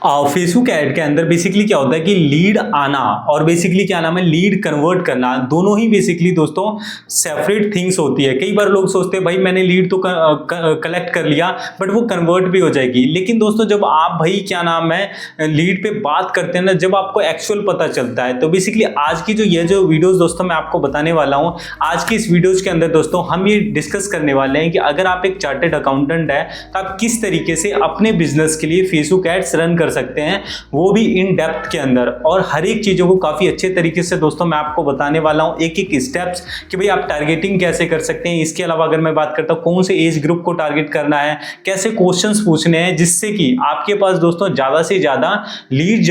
Facebook ad के अंदर basically क्या होता है कि लीड आना और बेसिकली क्या नाम है लीड कन्वर्ट करना, दोनों ही बेसिकली दोस्तों सेपरेट थिंग्स होती है। कई बार लोग सोचते हैं भाई मैंने लीड तो कलेक्ट कर लिया बट वो कन्वर्ट भी हो जाएगी, लेकिन दोस्तों जब आप भाई क्या नाम है लीड पे बात करते हैं ना, जब आपको एक्चुअल पता चलता है, तो बेसिकली आज की जो वीडियोस दोस्तों मैं आपको बताने वाला हूँ, आज की इस वीडियोस के अंदर दोस्तों हम ये डिस्कस करने वाले हैं कि अगर आप एक चार्टर्ड अकाउंटेंट है तो आप किस तरीके से अपने बिजनेस के लिए फेसबुक एड्स रन कर सकते हैं, वो भी इन डेप्थ के अंदर, और हर एक चीजों को काफी अच्छे तरीके से दोस्तों मैं आपको बताने वाला हूं, एक एक स्टेप्स कि भाई आप टारगेटिंग कैसे कर सकते हैं। इसके अलावा अगर मैं बात करता हूं कौन से एज ग्रुप को टारगेट करना है, कैसे क्वेश्चंस पूछने हैं जिससे कि आपके पास दोस्तों ज्यादा से ज्यादा लीड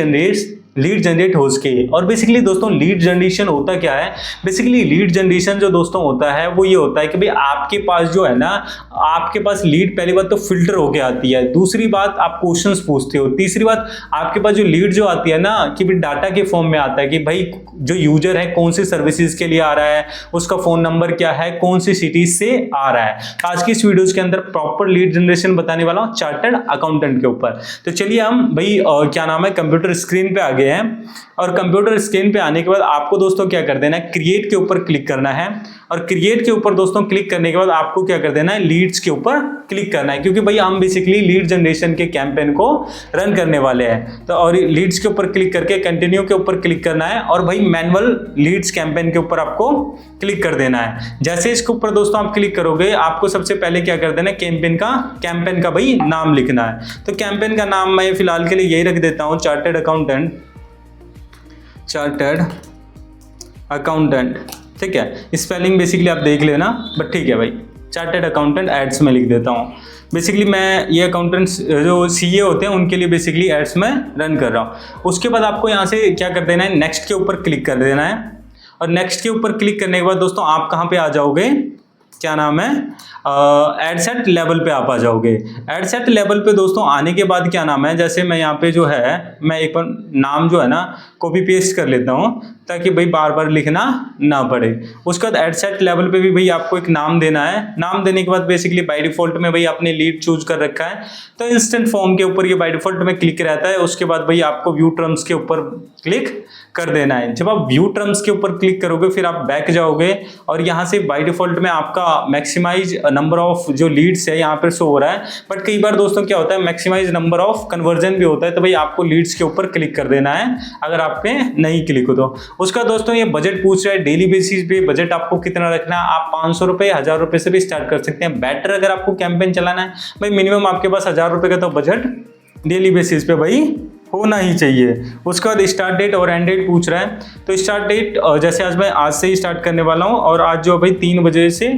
जनरेट हो सके। और बेसिकली दोस्तों लीड जनरेशन होता क्या है, बेसिकली लीड जनरेशन जो दोस्तों होता है वो ये होता है कि भाई आपके पास जो है ना, आपके पास लीड पहली बात तो फिल्टर होके आती है, दूसरी बात आप क्वेश्चंस पूछते हो, तीसरी बात आपके पास जो लीड जो आती है ना कि भाई डाटा के फॉर्म में आता है कि भाई जो यूजर है कौन सी सर्विसेज के लिए आ रहा है, उसका फोन नंबर क्या है, कौन सी सिटीज से आ रहा है। तो आज की इस वीडियोस के अंदर प्रॉपर लीड जनरेशन बताने वाला हूं चार्टर्ड अकाउंटेंट के ऊपर। तो चलिए हम भाई क्या नाम है कंप्यूटर स्क्रीन पे आ गए हैं, और कंप्यूटर स्क्रीन पे आने के बाद आपको दोस्तों क्या कर देना है, क्रिएट के ऊपर क्लिक करना है, और क्रिएट के ऊपर दोस्तों क्लिक करने के बाद आपको क्या कर देना है, लीड्स के ऊपर क्लिक करना है, क्योंकि भाई हम बेसिकली लीड जनरेशन के कैंपेन को रन करने वाले हैं। तो और लीड्स के ऊपर क्लिक करके कंटिन्यू के ऊपर क्लिक करना है, और भाई मैनुअल लीड्स कैंपेन के ऊपर आपको क्लिक कर देना है। जैसे इसके ऊपर दोस्तों आप क्लिक करोगे, आपको सबसे पहले क्या कर देना है, कैंपेन का भाई नाम लिखना है। तो कैंपेन का नाम मैं फिलहाल के लिए यही रख देता हूं, चार्टर्ड अकाउंटेंट, ठीक है। स्पेलिंग बेसिकली आप देख लेना, बट ठीक है भाई, चार्टर्ड अकाउंटेंट एड्स में लिख देता हूँ। बेसिकली मैं ये अकाउंटेंट्स जो सीए होते हैं उनके लिए बेसिकली एड्स में रन कर रहा हूँ। उसके बाद आपको यहाँ से क्या कर देना है, नेक्स्ट के ऊपर क्लिक कर देना है, और नेक्स्ट के ऊपर क्लिक करने के बाद दोस्तों आप कहाँ पे आ जाओगे, क्या नाम है, एडसेट लेवल पे आप आ जाओगे। एडसेट लेवल पे दोस्तों आने के बाद क्या नाम है, जैसे मैं यहाँ पे जो है मैं एक बार नाम जो है ना कॉपी पेस्ट कर लेता हूँ ताकि भाई बार बार लिखना ना पड़े। उसके बाद एडसेट लेवल पे भी भाई आपको एक नाम देना है। नाम देने के बाद बेसिकली बाय डिफॉल्ट में भाई आपने लीड चूज कर रखा है, तो इंस्टेंट फॉर्म के ऊपर ये बाय डिफॉल्ट में क्लिक रहता है। उसके बाद भाई आपको व्यू टर्म्स के ऊपर क्लिक कर देना है। जब आप व्यू टर्म्स के ऊपर क्लिक करोगे फिर आप बैक जाओगे, और यहाँ से बाय डिफॉल्ट में आपका मैक्सिमाइज नंबर ऑफ जो लीड्स है यहाँ पर शो हो रहा है, बट कई बार दोस्तों क्या होता है मैक्सिमाइज नंबर ऑफ कन्वर्जन भी होता है, तो भाई आपको लीड्स के ऊपर क्लिक कर देना है अगर आप पे नहीं क्लिक हो तो। उसका दोस्तों ये बजट पूछ रहा है, डेली बेसिस पे बजट आपको कितना रखना है। आप 500 रुपए 1000 रुपए से भी स्टार्ट कर सकते हैं। बेटर अगर आपको कैंपेन चलाना है भाई मिनिमम आपके पास 1000 रुपए का तो बजट डेली बेसिस पे भाई होना ही चाहिए। उसके बाद स्टार्ट डेट और एंड डेट पूछ रहा है, तो स्टार्ट डेट जैसे आज से ही स्टार्ट करने वाला हूँ, और आज जो भाई 3 बजे से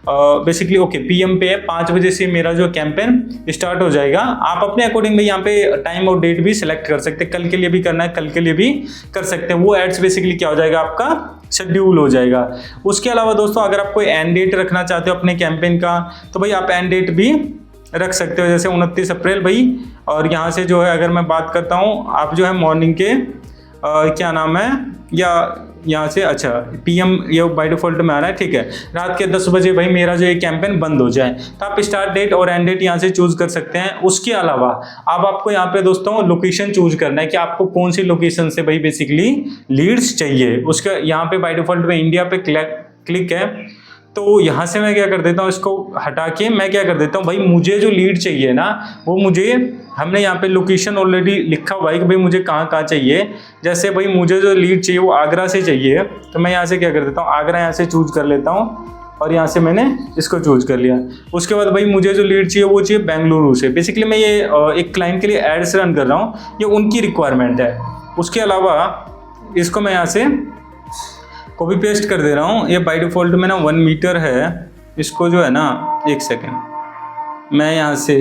बेसिकली ओके पीएम पे है, 5 बजे से मेरा जो कैंपेन स्टार्ट हो जाएगा। आप अपने अकॉर्डिंग भाई यहाँ पे टाइम और डेट भी सिलेक्ट कर सकते हैं, कल के लिए भी करना है कल के लिए भी कर सकते हैं। वो एड्स बेसिकली क्या हो जाएगा, आपका शेड्यूल हो जाएगा। उसके अलावा दोस्तों अगर आप कोई एंड डेट रखना चाहते हो अपने कैंपेन का, तो भाई आप एंड डेट भी रख सकते हो, जैसे 29 अप्रैल भाई। और यहाँ से जो है अगर मैं बात करता हूँ, आप जो है मॉर्निंग के क्या नाम है, या यहाँ से अच्छा पीएम ये बाय डिफॉल्ट में आ रहा है, ठीक है, रात के 10 बजे भाई मेरा जो ये कैंपेन बंद हो जाए, तो आप स्टार्ट डेट और एंड डेट यहाँ से चूज कर सकते हैं। उसके अलावा अब आपको यहाँ पे दोस्तों लोकेशन चूज करना है कि आपको कौन सी लोकेशन से भाई बेसिकली लीड्स चाहिए। उसका यहाँ पे बाय डिफॉल्ट में इंडिया पे क्लिक है, तो यहाँ से मैं क्या कर देता हूँ, इसको हटा के मैं क्या कर देता हूँ भाई, मुझे जो लीड चाहिए ना वो मुझे, हमने यहाँ पे लोकेशन ऑलरेडी लिखा हुआ है कि भाई मुझे कहाँ कहाँ चाहिए। जैसे भाई मुझे जो लीड चाहिए वो आगरा से चाहिए, तो मैं यहाँ से क्या कर देता हूँ, आगरा यहाँ से चूज कर लेता हूँ, और यहाँ से मैंने इसको चूज कर लिया। उसके बाद भाई मुझे जो लीड चाहिए वो चाहिए बेंगलुरु से। बेसिकली मैं ये एक क्लाइंट के लिए एड्स रन कर रहा हूँ, ये उनकी रिक्वायरमेंट है। उसके अलावा इसको मैं यहाँ से कॉपी पेस्ट कर दे रहा हूँ। ये बाय डिफॉल्ट में ना 1 मीटर है, इसको जो है ना 1 सेकेंड, मैं यहाँ से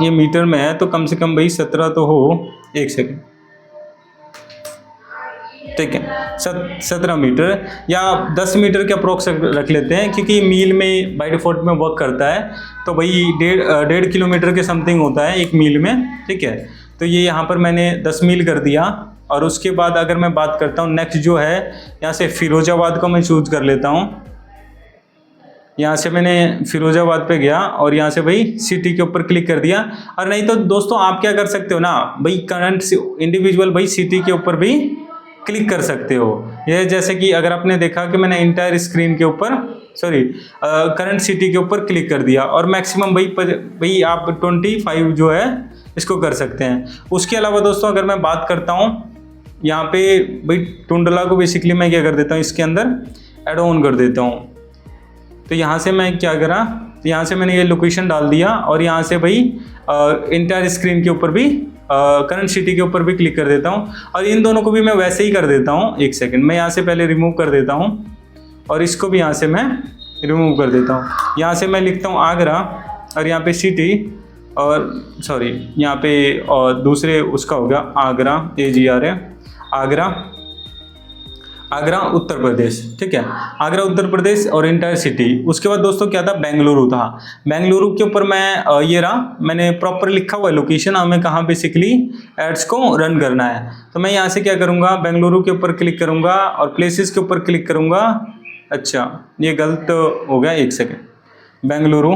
ये मीटर में है तो कम से कम भाई 17 तो हो, 1 सेकेंड, ठीक है 17 मीटर या 10 मीटर के अप्रोक्स रख लेते हैं, क्योंकि ये मील में बाय डिफॉल्ट में वर्क करता है, तो भाई 1.5 किलोमीटर के समथिंग होता है 1 मील में, ठीक है। तो ये यहाँ पर मैंने 10 मील कर दिया। और उसके बाद अगर मैं बात करता हूँ नेक्स्ट जो है, यहाँ से फिरोजाबाद को मैं चूज कर लेता हूँ। यहाँ से मैंने फिरोजाबाद पे गया और यहाँ से भाई सिटी के ऊपर क्लिक कर दिया। और नहीं तो दोस्तों आप क्या कर सकते हो ना भाई, करंट इंडिविजुअल भाई सिटी के ऊपर भी क्लिक कर सकते हो। ये जैसे कि अगर आपने देखा कि मैंने इंटायर स्क्रीन के ऊपर करंट सिटी के ऊपर क्लिक कर दिया और मैक्सिमम भाई आप 25 जो है इसको कर सकते हैं। उसके अलावा दोस्तों अगर मैं बात करता हूँ यहाँ पे भाई टुंडला को बेसिकली मैं क्या कर देता हूँ, इसके अंदर एड ऑन कर देता हूँ। तो यहाँ से मैं क्या करा, तो यहाँ से मैंने ये लोकेशन डाल दिया और यहाँ से भाई इंटायर स्क्रीन के ऊपर भी करंट सिटी के ऊपर भी क्लिक कर देता हूँ। और इन दोनों को भी मैं वैसे ही कर देता हूँ। एक सेकंड, मैं यहाँ से पहले रिमूव कर देता हूँ और इसको भी यहाँ से मैं रिमूव कर देता हूँ। यहाँ से मैं लिखता हूँ आगरा और यहाँ पे सिटी और यहाँ पे और दूसरे उसका हो गया आगरा, AGR है आगरा उत्तर प्रदेश, ठीक है, आगरा उत्तर प्रदेश और इंटायर सिटी। उसके बाद दोस्तों क्या था, बेंगलुरु था। बेंगलुरु के ऊपर मैं ये रहा, मैंने प्रॉपर लिखा हुआ है लोकेशन, हमें कहाँ बेसिकली एड्स को रन करना है। तो मैं यहाँ से क्या करूँगा, बेंगलुरु के ऊपर क्लिक करूँगा और प्लेसेस के ऊपर क्लिक करूँगा। अच्छा ये गलत हो गया, एक सेकेंड, बेंगलुरु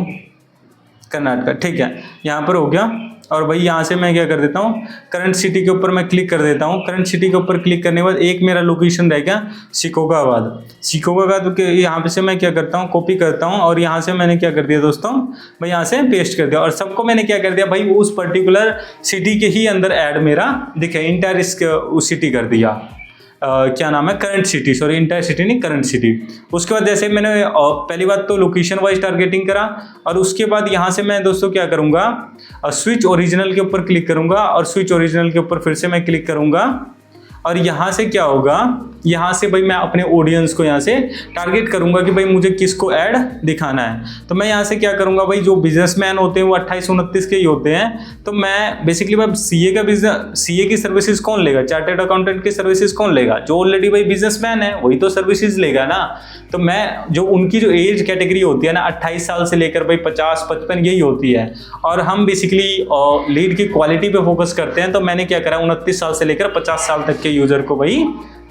कर्नाटक, ठीक है, यहाँ पर हो गया। और भाई यहाँ से मैं क्या कर देता हूँ, करंट सिटी के ऊपर मैं क्लिक कर देता हूँ। करंट सिटी के ऊपर क्लिक करने के बाद एक मेरा लोकेशन रह गया शिकोगाबाद के। यहाँ पे से मैं क्या करता हूँ, कॉपी करता हूँ और यहाँ से मैंने क्या कर दिया दोस्तों, भाई यहाँ से पेस्ट कर दिया और सबको मैंने क्या कर दिया भाई, उस पर्टिकुलर सिटी के ही अंदर ऐड मेरा दिखे, इंटायर उस सिटी कर दिया। क्या नाम है, करंट सिटी, इंटायर सिटी नहीं, करंट सिटी। उसके बाद जैसे मैंने पहली बात तो लोकेशन वाइज टारगेटिंग करा और उसके बाद यहाँ से मैं दोस्तों क्या करूँगा, स्विच ओरिजिनल के ऊपर क्लिक करूँगा और स्विच ओरिजिनल के ऊपर फिर से मैं क्लिक करूँगा और यहाँ से क्या होगा, यहाँ से भाई मैं अपने ऑडियंस को यहाँ से टारगेट करूँगा कि भाई मुझे किसको ऐड दिखाना है। तो मैं यहाँ से क्या करूँगा भाई, जो बिजनेसमैन होते हैं वो 28-29 के ही होते हैं। तो मैं बेसिकली भाई सीए की सर्विसेज कौन लेगा, चार्टर्ड अकाउंटेंट की सर्विसेज कौन लेगा, जो ऑलरेडी भाई बिजनेसमैन है वही तो सर्विसेज लेगा ना। तो मैं जो उनकी जो एज कैटेगरी होती है ना 28 साल से लेकर भाई 50-55 यही होती है। और हम बेसिकली लीड की क्वालिटी पे फोकस करते हैं। तो मैंने क्या करा, 29 साल से लेकर 50 साल तक के यूजर को भाई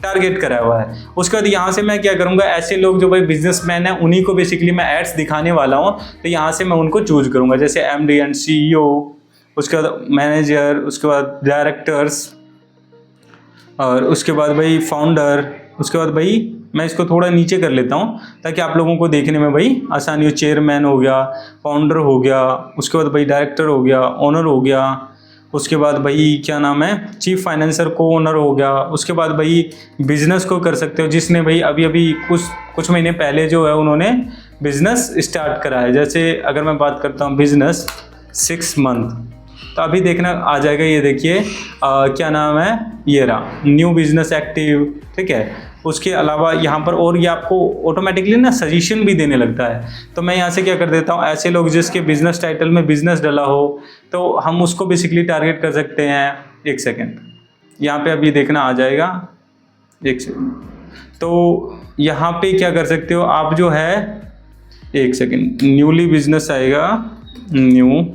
टारगेट करा हुआ है। उसके बाद यहाँ से मैं क्या करूँगा, ऐसे लोग जो भाई बिजनेसमैन है उन्हीं को बेसिकली मैं एड्स दिखाने वाला हूँ। तो यहाँ से मैं उनको चूज करूँगा, जैसे MD एंड CEO, उसके बाद मैनेजर, उसके बाद डायरेक्टर्स और उसके बाद भाई फाउंडर। उसके बाद भाई मैं इसको थोड़ा नीचे कर लेता हूँ ताकि आप लोगों को देखने में भाई आसानी हो। चेयरमैन हो गया, फाउंडर हो गया, उसके बाद भाई डायरेक्टर हो गया, ओनर हो गया, उसके बाद भाई क्या नाम है, चीफ फाइनेंसर को ओनर हो गया। उसके बाद भाई बिजनेस को कर सकते हो, जिसने भाई अभी कुछ महीने पहले जो है उन्होंने बिजनेस स्टार्ट करा है। जैसे अगर मैं बात करता हूँ बिजनेस 6 मंथ, तो अभी देखना आ जाएगा, ये देखिए क्या नाम है, ये रहा न्यू बिजनेस एक्टिव, ठीक है। उसके अलावा यहाँ पर और ये आपको ऑटोमेटिकली ना सजेशन भी देने लगता है। तो मैं यहाँ से क्या कर देता हूँ, ऐसे लोग जिसके बिजनेस टाइटल में बिजनेस डला हो तो हम उसको बेसिकली टारगेट कर सकते हैं। एक सेकेंड, यहाँ पे अभी देखना आ जाएगा, एक सेकेंड। तो यहाँ पे क्या कर सकते हो आप, जो है एक सेकेंड, न्यूली बिजनेस आएगा, न्यू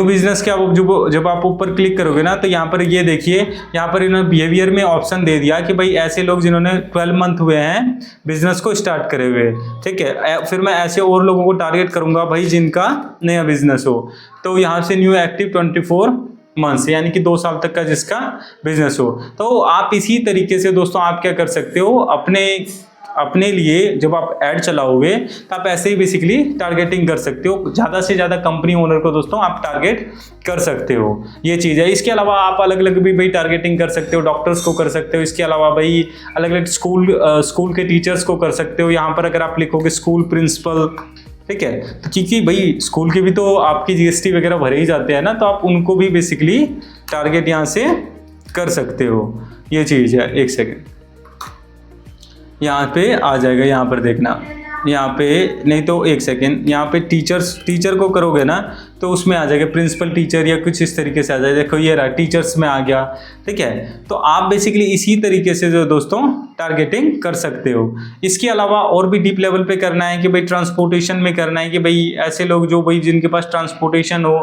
बिजनेस के आप जब आप ऊपर क्लिक करोगे ना, तो यहाँ पर ये देखिए, यहाँ पर इन्होंने बिहेवियर में ऑप्शन दे दिया कि भाई ऐसे लोग जिन्होंने 12 मंथ हुए हैं बिजनेस को स्टार्ट करे हुए, ठीक है। फिर मैं ऐसे और लोगों को टारगेट करूंगा भाई जिनका नया बिजनेस हो। तो यहाँ से न्यू एक्टिव 24 मंथ्स, यानी कि 2 साल तक का जिसका बिजनेस हो। तो आप इसी तरीके से दोस्तों आप क्या कर सकते हो, अपने लिए जब आप ऐड चलाओगे तो आप ऐसे ही बेसिकली टारगेटिंग कर सकते हो। ज़्यादा से ज़्यादा कंपनी ओनर को दोस्तों आप टारगेट कर सकते हो, ये चीज़ है। इसके अलावा आप अलग अलग भी भाई टारगेटिंग कर सकते हो, डॉक्टर्स को कर सकते हो। इसके अलावा भाई अलग अलग स्कूल के टीचर्स को कर सकते हो। यहाँ पर अगर आप लिखोगे स्कूल प्रिंसिपल, ठीक है, तो क्योंकि भाई स्कूल के भी तो आपकी GST वगैरह भरे ही जाते हैं ना, तो आप उनको भी बेसिकली टारगेट यहाँ से कर सकते हो, ये चीज़ है। एक सेकेंड, यहाँ पे आ जाएगा, यहाँ पर देखना, यहाँ पे नहीं तो एक सेकेंड, यहाँ पे टीचर को करोगे ना तो उसमें आ जाएगा प्रिंसिपल टीचर या कुछ इस तरीके से आ जाएगा। देखो ये रहा, टीचर्स में आ गया, ठीक है। तो आप बेसिकली इसी तरीके से जो दोस्तों टारगेटिंग कर सकते हो। इसके अलावा और भी डीप लेवल पे करना है कि भाई ट्रांसपोर्टेशन में करना है कि भाई ऐसे लोग जो भाई जिनके पास ट्रांसपोर्टेशन हो,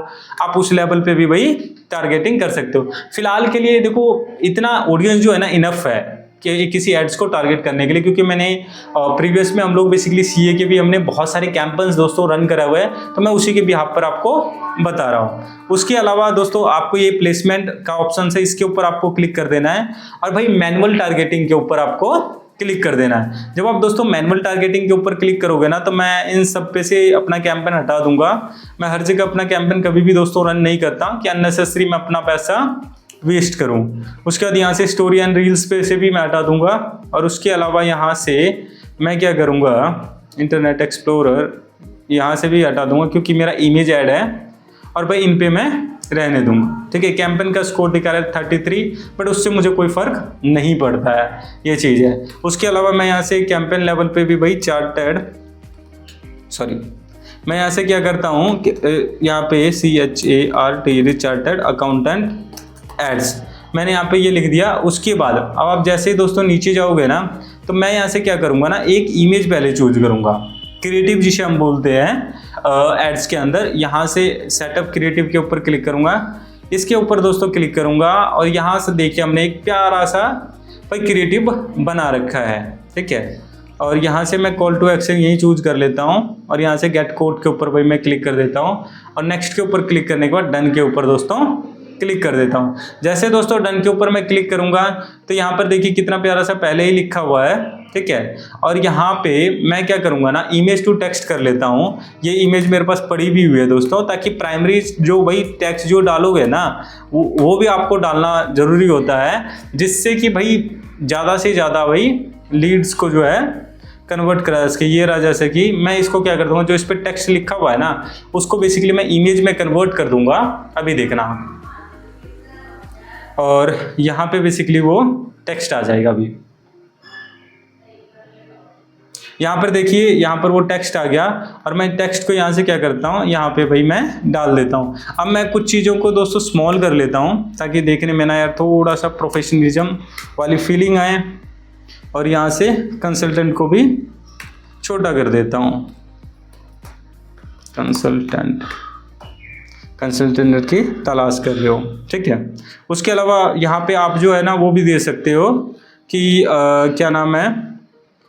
आप उस लेवल पे भी भाई टारगेटिंग कर सकते हो। फिलहाल के लिए देखो इतना ऑडियंस जो है ना इनफ है, किसी एड्स को टारगेट करने के लिए, क्योंकि मैंने प्रीवियस में हम लोग बेसिकली सीए के भी हमने बहुत सारे कैंपेन्स दोस्तों रन करा हुआ है, तो मैं उसी के बिहाफ पर आपको बता रहा हूँ। उसके अलावा दोस्तों आपको ये प्लेसमेंट का ऑप्शन है, इसके ऊपर आपको क्लिक कर देना है और भाई मैनुअल टारगेटिंग के ऊपर आपको क्लिक कर देना है। जब आप दोस्तों मैनुअल टारगेटिंग के ऊपर क्लिक करोगे ना, तो मैं इन सब पे से अपना कैंपेन हटा दूंगा। मैं हर जगह अपना कैंपेन कभी भी दोस्तों रन नहीं करता कि अननेसेसरी मैं अपना पैसा वेस्ट करूं। उसके बाद यहाँ से स्टोरी एंड रील्स पे से भी मैं हटा दूंगा, और उसके अलावा यहाँ से मैं क्या करूँगा, इंटरनेट एक्सप्लोरर यहाँ से भी हटा दूंगा क्योंकि मेरा इमेज ऐड है, और भाई इन पे मैं रहने दूंगा। ठीक है, कैंपेन का स्कोर दिखा रहा है 33, बट उससे मुझे कोई फर्क नहीं पड़ता है, ये चीज़ है। उसके अलावा मैं यहाँ से कैंपेन लेवल पे भी भाई मैं यहाँ से क्या करता हूँ कि यहाँ पे CHART चार्टर्ड अकाउंटेंट एड्स मैंने यहाँ पे ये लिख दिया। उसके बाद अब आप जैसे ही दोस्तों नीचे जाओगे ना, तो मैं यहाँ से क्या करूँगा ना, एक इमेज पहले चूज करूँगा, क्रिएटिव जिसे हम बोलते हैं एड्स के अंदर। यहाँ से सेटअप क्रिएटिव के ऊपर क्लिक करूँगा, इसके ऊपर दोस्तों क्लिक करूँगा, और यहाँ से देखिए हमने एक प्यारा सा भाई क्रिएटिव बना रखा है। ठीक है, और यहाँ से मैं कॉल टू एक्शन यही चूज कर लेता हूँ, और यहाँ से गेट कोड के ऊपर भाई मैं क्लिक कर देता हूँ, और नेक्स्ट के ऊपर क्लिक करने के बाद डन के ऊपर दोस्तों क्लिक कर देता हूँ। जैसे दोस्तों डन के ऊपर मैं क्लिक करूँगा, तो यहाँ पर देखिए कितना प्यारा सा पहले ही लिखा हुआ है। ठीक है, और यहाँ पे मैं क्या करूँगा ना, इमेज टू टेक्स्ट कर लेता हूँ। ये इमेज मेरे पास पड़ी भी हुई है दोस्तों, ताकि प्राइमरी जो भाई टेक्स्ट जो डालोगे ना, वो भी आपको डालना ज़रूरी होता है, जिससे कि भाई ज़्यादा से ज़्यादा भाई लीड्स को जो है कन्वर्ट करा सके। ये रहा, जैसे कि मैं इसको क्या कर दूँगा, जो इस पर टेक्स्ट लिखा हुआ है ना, उसको बेसिकली मैं इमेज में कन्वर्ट कर दूँगा। अभी देखना, और यहाँ पे बेसिकली वो टेक्स्ट आ जाएगा। अभी यहाँ पर देखिए, यहाँ पर वो टेक्स्ट आ गया, और मैं टेक्स्ट को यहाँ से क्या करता हूँ, यहाँ पे भाई मैं डाल देता हूँ। अब मैं कुछ चीज़ों को दोस्तों स्मॉल कर लेता हूँ, ताकि देखने में ना यार थोड़ा सा प्रोफेशनलिज्म वाली फीलिंग आए, और यहाँ से कंसल्टेंट को भी छोटा कर देता हूँ। कंसल्टेंट की तलाश कर रहे हो। ठीक है, उसके अलावा यहाँ पे आप जो है ना वो भी दे सकते हो कि क्या नाम है,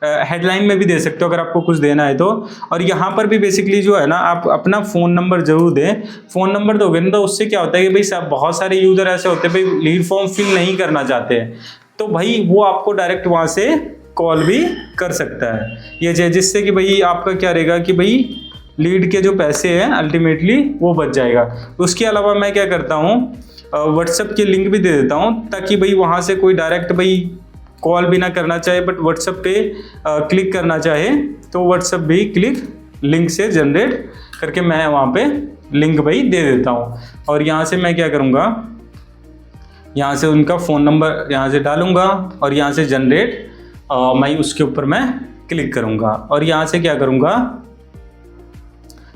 हेडलाइन में भी दे सकते हो अगर आपको कुछ देना है तो। और यहाँ पर भी बेसिकली जो है ना, आप अपना फ़ोन नंबर जरूर दें। फ़ोन नंबर दोगे ना, तो उससे क्या होता है कि भाई बहुत सारे यूज़र ऐसे होते हैं भाई लीड फॉर्म फिल नहीं करना चाहते हैं, तो भाई वो आपको डायरेक्ट वहाँ से कॉल भी कर सकता है। ये जिससे कि भाई आपका क्या रहेगा कि भाई लीड के जो पैसे हैं अल्टीमेटली वो बच जाएगा। उसके अलावा मैं क्या करता हूँ, व्हाट्सएप की लिंक भी दे देता हूँ, ताकि भाई वहाँ से कोई डायरेक्ट भाई कॉल भी ना करना चाहे, बट व्हाट्सएप पे क्लिक करना चाहे तो व्हाट्सएप भी क्लिक लिंक से जनरेट करके मैं वहाँ पे लिंक भाई दे देता हूँ। और यहाँ से मैं क्या करूँगा, यहाँ से उनका फ़ोन नंबर यहाँ से डालूँगा, और यहाँ से जनरेट मैं उसके ऊपर मैं क्लिक करूँगा, और यहाँ से क्या करूँगा,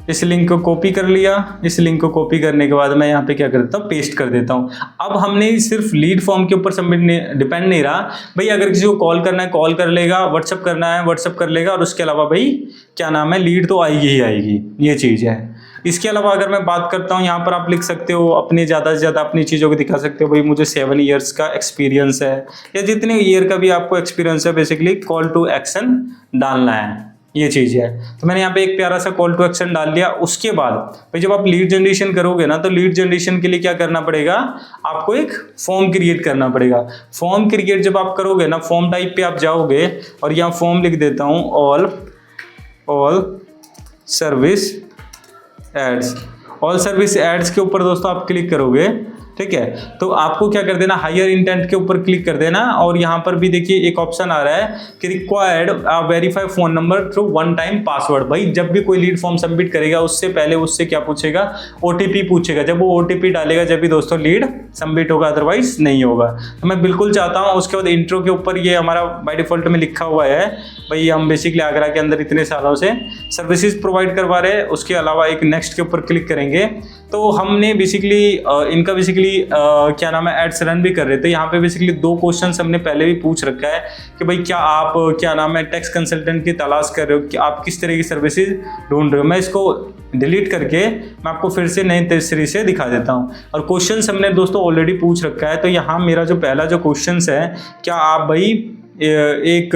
इस लिंक को कॉपी कर लिया। इस लिंक को कॉपी करने के बाद मैं यहाँ पे क्या करता हूँ, पेस्ट कर देता हूँ। अब हमने सिर्फ लीड फॉर्म के ऊपर सबमिट डिपेंड नहीं रहा भाई, अगर किसी को कॉल करना है कॉल कर लेगा, व्हाट्सअप करना है व्हाट्सअप कर लेगा, और उसके अलावा भाई क्या नाम है, लीड तो आएगी ही आएगी, ये चीज़ है। इसके अलावा अगर मैं बात करता हूँ, यहाँ पर आप लिख सकते हो अपने ज़्यादा से ज़्यादा अपनी चीज़ों को दिखा सकते हो। भाई मुझे 7 ईयर्स का एक्सपीरियंस है, या जितने ईयर का भी आपको एक्सपीरियंस है, बेसिकली कॉल टू एक्शन डालना है, ये चीज़ है। तो मैंने यहाँ पे एक प्यारा सा कॉल टू एक्शन डाल दिया। उसके बाद भाई जब आप लीड जनरेशन करोगे ना, तो लीड जनरेशन के लिए क्या करना पड़ेगा, आपको एक फॉर्म क्रिएट करना पड़ेगा। फॉर्म क्रिएट जब आप करोगे ना, फॉर्म टाइप पे आप जाओगे, और यहाँ फॉर्म लिख देता हूँ all service ads. All service ads के ऊपर दोस्तों आप क्लिक करोगे, ठीक है, तो आपको क्या कर देना, हायर इंटेंट के ऊपर क्लिक कर देना, और यहाँ पर भी देखिए एक ऑप्शन आ रहा है कि required verify phone number through 1 time password. भाई जब भी कोई लीड फॉर्म सबमिट करेगा, उससे पहले उससे क्या पूछेगा, OTP पूछेगा। जब वो OTP डालेगा जब भी दोस्तों लीड सबमिट होगा, अदरवाइज नहीं होगा। तो मैं बिल्कुल चाहता हूँ। उसके बाद इंट्रो के ऊपर ये हमारा बाय डिफॉल्ट में लिखा हुआ है, भाई हम बेसिकली आगरा के अंदर इतने सालों से सर्विसेज प्रोवाइड करवा रहे हैं। उसके अलावा एक नेक्स्ट के ऊपर क्लिक करेंगे, तो हमने बेसिकली इनका बेसिकली क्या नाम है, एड्स रन भी कर रहे थे। यहाँ पे बेसिकली 2 क्वेश्चंस हमने पहले भी पूछ रखा है कि भाई क्या आप क्या नाम है टैक्स कंसल्टेंट की तलाश कर रहे हो, कि आप किस तरह की सर्विसेज ढूंढ रहे हो। मैं इसको डिलीट करके मैं आपको फिर से नए तरीके से दिखा देता हूँ। और क्वेश्चंस हमने दोस्तों ऑलरेडी पूछ रखा है। तो यहाँ मेरा जो पहला जो क्वेश्चंस है, क्या आप भाई एक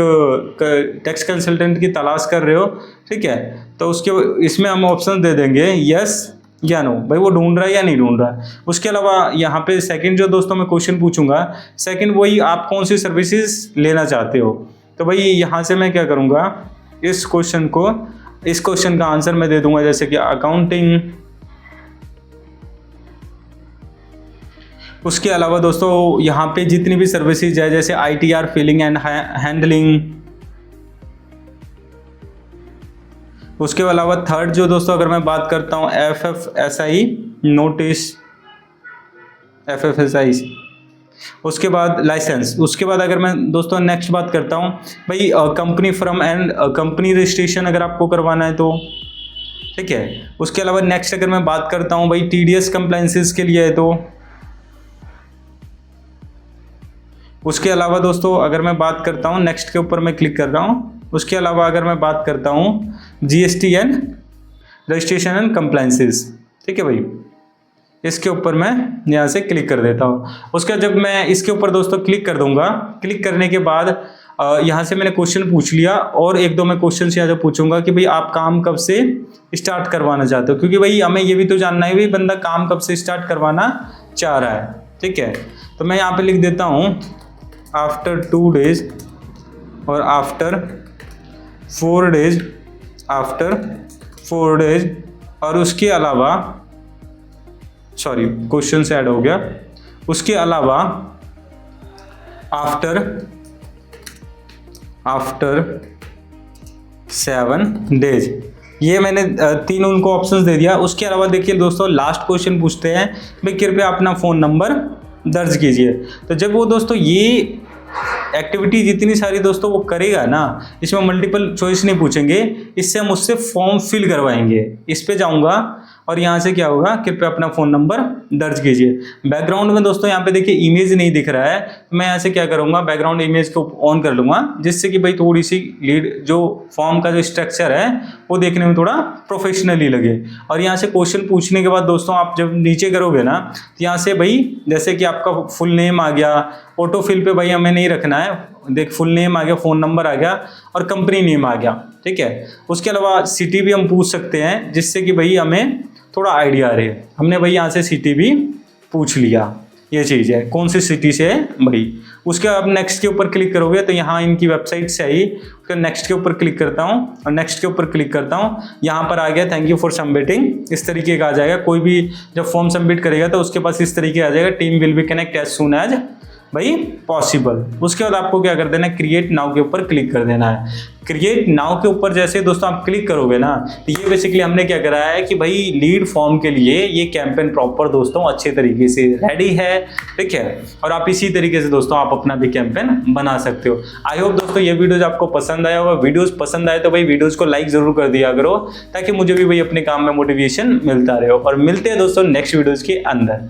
टैक्स कंसल्टेंट की तलाश कर रहे हो, ठीक है, तो उसके इसमें हम ऑप्शन दे देंगे यस या नो, भाई वो ढूंढ रहा है या नहीं ढूंढ रहा है। उसके अलावा यहाँ पे सेकंड जो दोस्तों मैं क्वेश्चन पूछूंगा, सेकंड वही आप कौन सी सर्विसेज लेना चाहते हो। तो भाई यहाँ से मैं क्या करूँगा, इस क्वेश्चन का आंसर मैं दे दूंगा जैसे कि अकाउंटिंग। उसके अलावा दोस्तों यहाँ पे जितनी भी सर्विसेज है जैसे ITR फिलिंग एंड हैंडलिंग। उसके अलावा थर्ड जो दोस्तों अगर मैं बात करता हूँ FFSI नोटिस, FFSI। उसके बाद लाइसेंस। उसके बाद अगर मैं दोस्तों नेक्स्ट बात करता हूँ भाई company from and company registration अगर आपको करवाना है तो, ठीक है। उसके अलावा नेक्स्ट अगर मैं बात करता हूँ भाई TDS कंप्लायंसेस के लिए है तो। उसके अलावा दोस्तों अगर मैं बात करता हूँ नेक्स्ट के ऊपर मैं क्लिक कर रहा हूँ। उसके अलावा अगर मैं बात करता हूँ GST and registration and compliances, ठीक है भाई, इसके ऊपर मैं यहाँ से क्लिक कर देता हूँ। उसका जब मैं इसके ऊपर दोस्तों क्लिक कर दूंगा, क्लिक करने के बाद यहाँ से मैंने क्वेश्चन पूछ लिया और एक दो मैं क्वेश्चन यहाँ से पूछूंगा कि भाई आप काम कब से स्टार्ट करवाना चाहते हो, क्योंकि भाई हमें ये भी तो जानना है भाई बंदा काम कब से स्टार्ट करवाना चाह रहा है, ठीक है। तो मैं यहाँ पे लिख देता हूँ आफ्टर 2 days और आफ्टर 4 days, आफ्टर 4 days। और उसके अलावा सॉरी क्वेश्चन से ऐड हो गया। उसके अलावा आफ्टर 7 days, ये मैंने 3 उनको ऑप्शंस दे दिया। उसके अलावा देखिए दोस्तों लास्ट क्वेश्चन पूछते हैं भाई कृपया अपना फ़ोन नंबर दर्ज कीजिए। तो जब वो दोस्तों ये एक्टिविटी जितनी सारी दोस्तों वो करेगा ना, इसमें मल्टीपल चॉइस नहीं पूछेंगे, इससे हम उससे फॉर्म फिल करवाएंगे। इस पे जाऊंगा और यहाँ से क्या होगा, कृपया अपना फ़ोन नंबर दर्ज कीजिए। बैकग्राउंड में दोस्तों यहाँ पे देखिए इमेज नहीं दिख रहा है, मैं यहाँ से क्या करूँगा, बैकग्राउंड इमेज को ऑन कर लूँगा, जिससे कि भाई थोड़ी सी लीड जो फॉर्म का जो स्ट्रक्चर है वो देखने में थोड़ा प्रोफेशनली लगे। और यहाँ से क्वेश्चन पूछने के बाद दोस्तों आप जब नीचे करोगे ना, तो यहाँ से भाई जैसे कि आपका फुल नेम आ गया, ऑटो फिल पे भाई हमें नहीं रखना है, देख फुल नेम आ गया, फ़ोन नंबर आ गया और कंपनी नेम आ गया, ठीक है। उसके अलावा सिटी भी हम पूछ सकते हैं, जिससे कि भाई हमें थोड़ा आइडिया रहे। हमने भाई यहाँ से सिटी भी पूछ लिया, ये चीज़ है कौन सी सिटी से है भाई। उसके अब नेक्स्ट के ऊपर क्लिक करोगे तो यहाँ इनकी वेबसाइट से आई, फिर नेक्स्ट के ऊपर क्लिक करता हूँ और नेक्स्ट के ऊपर क्लिक करता हूँ, यहाँ पर आ गया थैंक यू फॉर सबमिटिंग, इस तरीके का आ जाएगा। कोई भी जब फॉर्म सबमिट करेगा तो उसके पास इस तरीके आ जाएगा, team will be connect as soon as भाई पॉसिबल। उसके बाद आपको क्या कर देना है, क्रिएट नाउ के ऊपर क्लिक कर देना है। क्रिएट नाउ के ऊपर जैसे दोस्तों आप क्लिक करोगे ना, तो ये बेसिकली हमने क्या कराया है कि भाई लीड फॉर्म के लिए ये कैंपेन प्रॉपर दोस्तों अच्छे तरीके से रेडी है, ठीक है। और आप इसी तरीके से दोस्तों आप अपना भी कैंपेन बना सकते हो। आई होप दोस्तों ये वीडियोज आपको पसंद आया होगा। वीडियोज पसंद आए तो भाई वीडियोज को लाइक जरूर कर दिया करो, ताकि मुझे भी भाई अपने काम में मोटिवेशन मिलता रहे। और मिलते हैं दोस्तों नेक्स्ट वीडियोज के अंदर।